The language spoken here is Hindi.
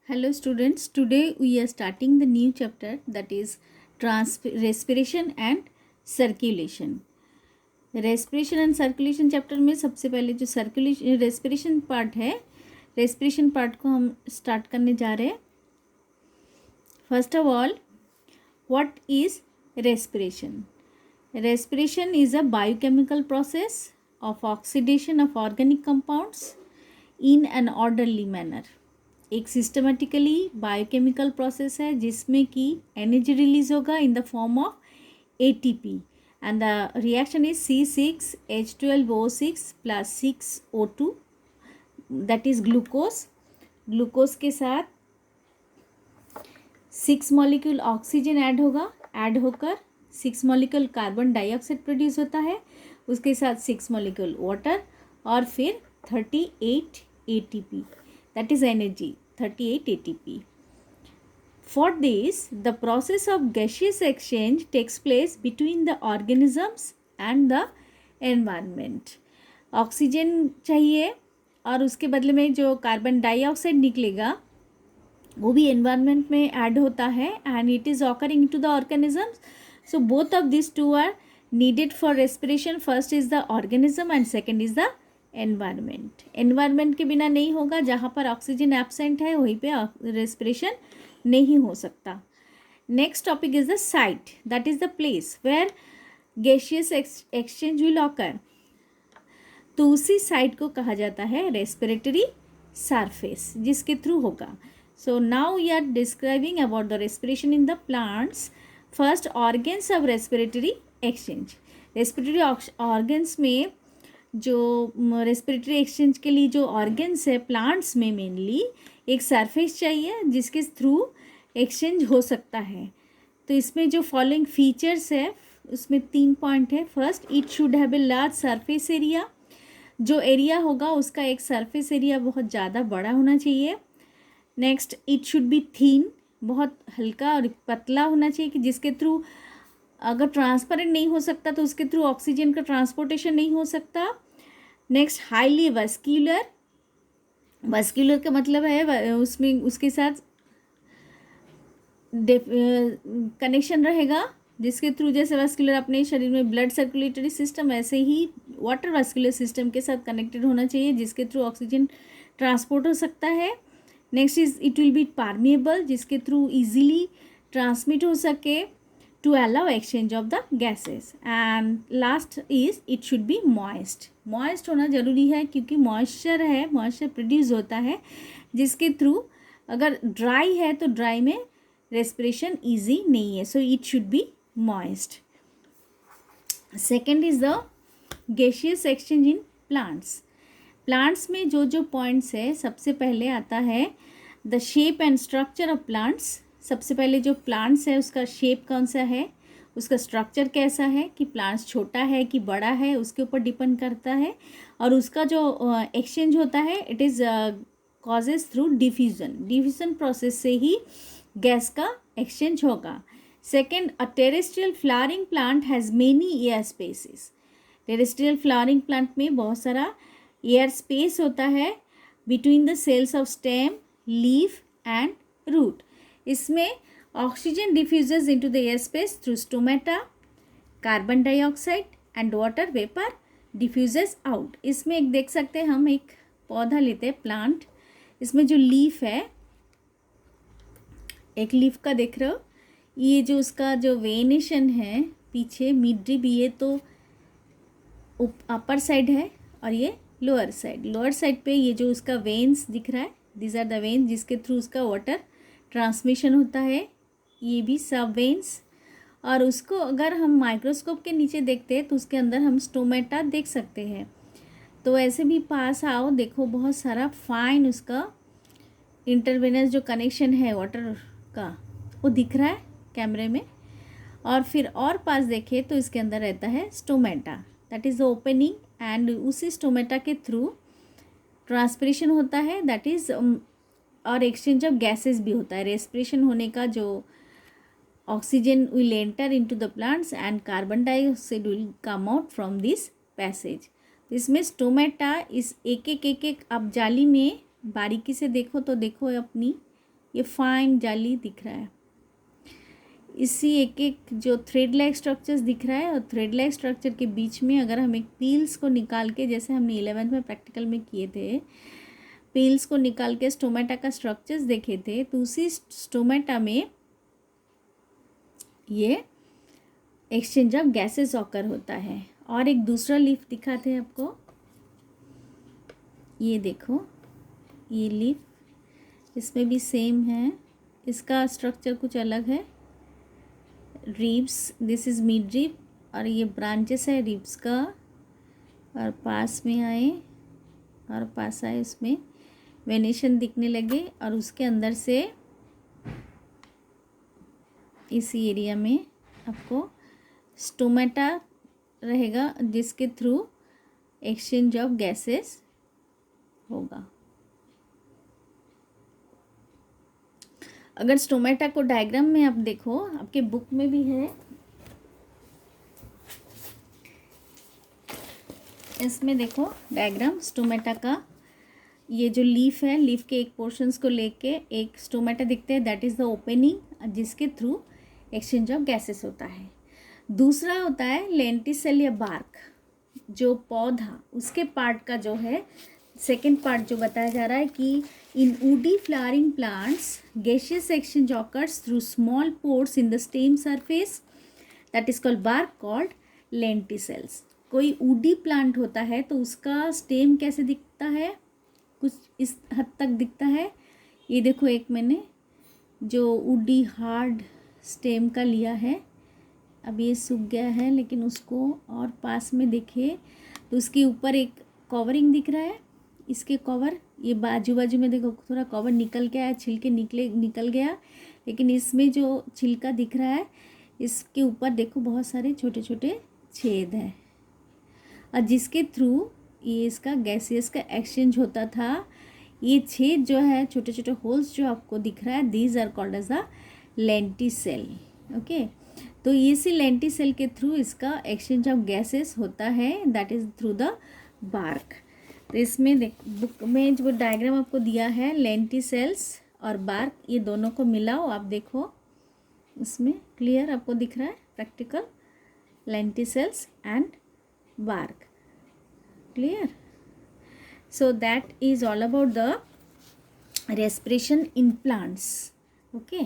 Hello students, today we are starting the new chapter that is respiration and circulation. Respiration and circulation chapter में सबसे पहले जो सर्कुलेशन रेस्पिरेशन पार्ट है, रेस्पिरेशन पार्ट को हम स्टार्ट करने जा रहे हैं. First of all, what is respiration? Respiration is a biochemical process of oxidation of organic compounds in an orderly manner. एक सिस्टमेटिकली बायोकेमिकल प्रोसेस है जिसमें कि एनर्जी रिलीज होगा in the form of ATP and the reaction is C6H12O6 plus 6O2, that is glucose. Glucose के साथ 6 मॉलिक्यूल ऑक्सीजन ऐड होकर 6 मॉलिक्यूल कार्बन डाइऑक्साइड प्रोड्यूस होता है, उसके साथ 6 मॉलिक्यूल वाटर और फिर 38 ATP, that is energy, 38 ATP. For this, the process of gaseous exchange takes place between the organisms and the environment. Oxygen चाहिए और उसके बदले में जो कार्बन डाइऑक्साइड निकलेगा वो भी एनवायरनमेंट में ऐड होता है and it is occurring to the organisms. So both of this two are needed for respiration. First is the organism and second is the environment. Environment के बिना नहीं होगा. जहाँ पर ऑक्सीजन एब्सेंट है वहीं पे रेस्पिरेशन नहीं हो सकता. Next topic is the site, that is the place where gaseous exchange will occur. तो उसी साइट को कहा जाता है रेस्पिरेटरी सरफेस, जिसके थ्रू होगा. So now we are describing about the respiration in the plants. First, organs of respiratory exchange. Respiratory organs में जो रेस्पिरेटरी एक्सचेंज के लिए जो ऑर्गेन्स है प्लांट्स में मेनली एक सरफेस चाहिए जिसके थ्रू एक्सचेंज हो सकता है. तो इसमें जो फॉलोइंग फीचर्स है उसमें 3 पॉइंट है. First, it should have a large surface area. जो एरिया होगा उसका एक सरफेस एरिया बहुत ज़्यादा बड़ा होना चाहिए. Next, it should B thin, बहुत हल्का और पतला होना चाहिए कि जिसके थ्रू अगर ट्रांसपेरेंट नहीं हो सकता तो उसके थ्रू ऑक्सीजन का ट्रांसपोर्टेशन नहीं हो सकता. Next, highly vascular. वस्क्यूलर का मतलब है उसमें उसके साथ कनेक्शन रहेगा जिसके थ्रू, जैसे वस्क्यूलर अपने शरीर में ब्लड सर्कुलेटरी सिस्टम, ऐसे ही वाटर वस्क्यूलर सिस्टम के साथ कनेक्टेड होना चाहिए जिसके थ्रू ऑक्सीजन ट्रांसपोर्ट हो सकता है. Next is it will be permeable, जिसके थ्रू इजीली ट्रांसमिट हो सके to allow exchange of the gases. And last is it should be moist. Moist होना ज़रूरी है क्योंकि मॉइस्चर प्रोड्यूस होता है जिसके थ्रू, अगर ड्राई है तो ड्राई में रेस्पिरेशन इजी नहीं है. So it should be moist. Second is the gaseous exchange in plants. Plants में जो जो पॉइंट्स है, सबसे पहले आता है the shape and structure of plants. सबसे पहले जो प्लांट्स है उसका शेप कौन सा है, उसका स्ट्रक्चर कैसा है, कि प्लांट्स छोटा है कि बड़ा है उसके ऊपर डिपेंड करता है. और उसका जो एक्सचेंज होता है it is causes through diffusion. Diffusion process से ही गैस का एक्सचेंज होगा. Second, a terrestrial flowering plant has many air spaces. Terrestrial flowering plant में बहुत सारा एयर स्पेस होता है between the cells of stem, leaf and root. इसमें oxygen diffuses into the air space through stomata. Carbon dioxide and water vapour diffuses out. इसमें एक देख सकते हैं, हम एक पौधा लेते हैं प्लांट, इसमें जो लीफ है, एक लीफ का देख रहे हो, ये जो उसका जो वेनेशन है पीछे मिड रिब, ये तो अपर साइड है और ये लोअर साइड. लोअर साइड पे ये जो उसका वेन्स दिख रहा है, दिस आर द वेन्स जिसके थ्रू उसका वाटर ट्रांसमिशन होता है, ये भी सब वेन्स. और उसको अगर हम माइक्रोस्कोप के नीचे देखते हैं तो उसके अंदर हम स्टोमेटा देख सकते हैं. तो ऐसे भी पास आओ, देखो बहुत सारा फाइन उसका इंटरवेनस जो कनेक्शन है वाटर का वो दिख रहा है कैमरे में. और फिर और पास देखें तो इसके अंदर रहता है stomata, that is the opening, and उसी स्टोमेटा के थ्रू ट्रांसपिरेशन होता है, दैट इज़ और एक्सचेंज ऑफ गैसेस भी होता है. रेस्पिरेशन होने का जो oxygen will enter into the plants and carbon dioxide will come out from this passage. इसमें स्टोमेटा इस एक एक आप जाली में बारीकी से देखो तो देखो अपनी ये फाइन जाली दिख रहा है। इसी एक एक जो थ्रेड लाइक स्ट्रक्चर्स दिख रहा है और थ्रेड लाइक स्ट्रक्चर के बीच में अगर हम एक पील्स को निकाल के, जैसे हमने 11th में प्रैक्टिकल में किए थे, पील्स को निकाल के स्टोमेटा का स्ट्रक्चर्स देखे थे, तो उसी स्टोमेटा में ये एक्सचेंज ऑफ गैसेस ऑकर होता है। और एक दूसरा लीफ दिखाते हैं आपको, ये देखो, ये लीफ, इसमें भी सेम है, इसका स्ट्रक्चर कुछ अलग है। Ribs, this is mid rib, और ये ब्रांचेस है रिब्स का, और पास में आए और पास आए, उसमें वेनेशन दिखने लगे, और उसके अंदर से इसी एरिया में आपको स्टोमेटा रहेगा जिसके थ्रू एक्सचेंज ऑफ गैसेस होगा। अगर स्टोमेटा को डायग्राम में आप देखो, आपके बुक में भी है, इसमें देखो डायग्राम स्टोमेटा का, ये जो लीफ है, लीफ के एक पोर्शंस को लेके एक स्टोमेटा दिखते हैं, दैट इज़ द ओपनिंग जिसके थ्रू एक्सचेंज ऑफ गैसेस होता है। दूसरा होता है लेंटिसेल या बार्क, जो पौधा उसके पार्ट का जो है सेकेंड पार्ट जो बताया जा रहा है कि in woody flowering plants gaseous exchange occurs through small pores in the stem surface that is called bark called lenticels। कोई वुडी प्लांट होता है तो उसका स्टेम कैसे दिखता है, कुछ इस हद तक दिखता है। ये देखो, एक मैंने जो वुडी हार्ड स्टेम का लिया है, अब ये सूख गया है, लेकिन उसको और पास में देखिए तो उसके ऊपर एक कवरिंग दिख रहा है, इसके कवर, ये बाजू बाजू में देखो थोड़ा कवर निकल गया है, छिलके निकल गया, लेकिन इसमें जो छिलका दिख रहा है इसके ऊपर देखो बहुत सारे छोटे छोटे छेद हैं, और जिसके थ्रू ये इसका गैसेस का एक्सचेंज होता था। ये छेद जो है, छोटे छोटे होल्स जो आपको दिख रहा है, these are called as a lenticel. Okay, तो इसी लेंटिसेल के थ्रू इसका एक्सचेंज ऑफ गैसेस होता है, that is through the bark. तो इसमें बुक में जो डायग्राम आपको दिया है, लेंटिसेल्स और बार्क, ये दोनों को मिलाओ, आप देखो इसमें क्लियर आपको दिख रहा है practical, lenticels and bark, clear. So that is all about the respiration in plants। okay।